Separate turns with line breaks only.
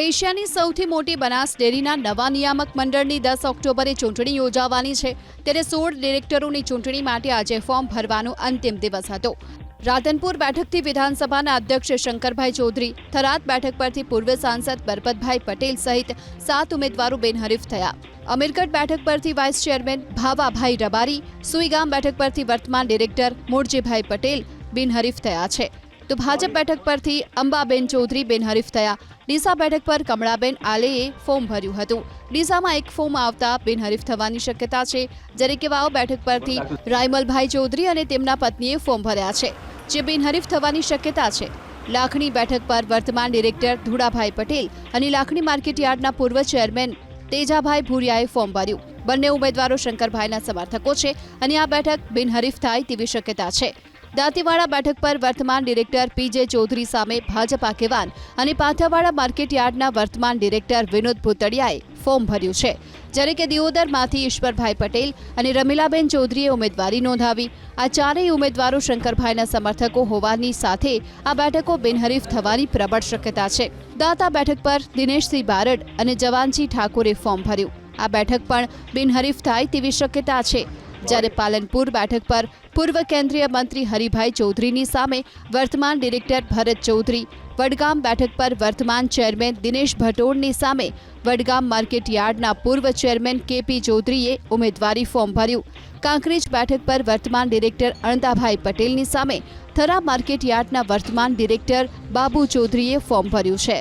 એશિયાની સૌથી મોટી બનાસ ડેરીના નવા નિયામક મંડળની 10 ઓક્ટોબરે ચૂંટણી યોજાવાની છે ત્યારે 16 ડિરેક્ટરોની ચૂંટણી માટે આજે ફોર્મ ભરવાનો અંતિમ દિવસ હતો। રાધનપુર બેઠકથી વિધાનસભાના અધ્યક્ષ શંકરભાઈ ચૌધરી, થરાદ બેઠક પરથી પૂર્વ સાંસદ બરપતભાઈ પટેલ સહિત 7 ઉમેદવારો બિનહરીફ થયા। અમીરગઢ બેઠક પરથી વાઇસ ચેરમેન ભાવાભાઈ રબારી, સુઈગામ બેઠક પરથી વર્તમાન ડિરેક્ટર મૂળજીભાઈ પટેલ બિનહરીફ થયા છે। તો ભાજપ બેઠક પરથી અંબાબેન ચૌધરી બિનહરીફ થયા। ડીસા બેઠક પર કમળાબેન આલેએ ફોર્મ ભર્યું હતું। ડીસામાં એક ફોર્મ આવતા બિનહરીફ થવાની શક્યતા છે, જ્યારે કે વાવ બેઠક પરથી રાયમલભાઈ ચૌધરી અને તેમના પત્નીએ ફોર્મ ભર્યા છે, જે બિનહરીફ થવાની શક્યતા છે। લાખણી બેઠક પર વર્તમાન ડિરેક્ટર ધુડાભાઈ પટેલ અને લાખણી માર્કેટયાર્ડના પૂર્વ ચેરમેન તેજાભાઈ ભુરિયાએ ફોર્મ ભર્યું। બંને ઉમેદવારો શંકરભાઈના સમર્થકો છે અને આ બેઠક બિનહરીફ થાય તેવી શક્યતા છે। દાંતીવાડા બેઠક પર વર્તમાન ડિરેક્ટર પીજે ચૌધરી સામે ભાજપ આગેવાન અને પાથાવાડા માર્કેટયાર્ડના વર્તમાન ડિરેક્ટર વિનોદ ભૂતડિયાએ ફોર્મ ભર્યું છે, જ્યારે કે દિયોદરમાંથી ઈશ્વરભાઈ પટેલ અને રમીલાબેન ચૌધરીએ ઉમેદવારી નોંધાવી। આ ચારેય ઉમેદવારો શંકરભાઈના સમર્થકો હોવાની સાથે આ બેઠકો બિનહરીફ થવાની પ્રબળ શક્યતા છે। દાંતા બેઠક પર દિનેશસિંહ બારડ અને જવાનજી ઠાકોરે ફોર્મ ભર્યું। આ બેઠક પણ બિનહરીફ થાય તેવી શક્યતા છે, જ્યારે પાલનપુર બેઠક પર પૂર્વ કેન્દ્રીય મંત્રી હરિભાઈ ચૌધરીની સામે વર્તમાન ડિરેક્ટર ભરત ચૌધરી, વડગામ બેઠક પર વર્તમાન ચેરમેન દિનેશ ભટોળની સામે વડગામ માર્કેટયાર્ડના પૂર્વ ચેરમેન કેપી ચૌધરીએ ઉમેદવારી ફોર્મ ભર્યું। કાંકરેજ બેઠક પર વર્તમાન ડિરેક્ટર અણદાભાઈ પટેલની સામે થરા માર્કેટયાર્ડના વર્તમાન ડિરેક્ટર બાબુ ચૌધરીએ ફોર્મ ભર્યું છે।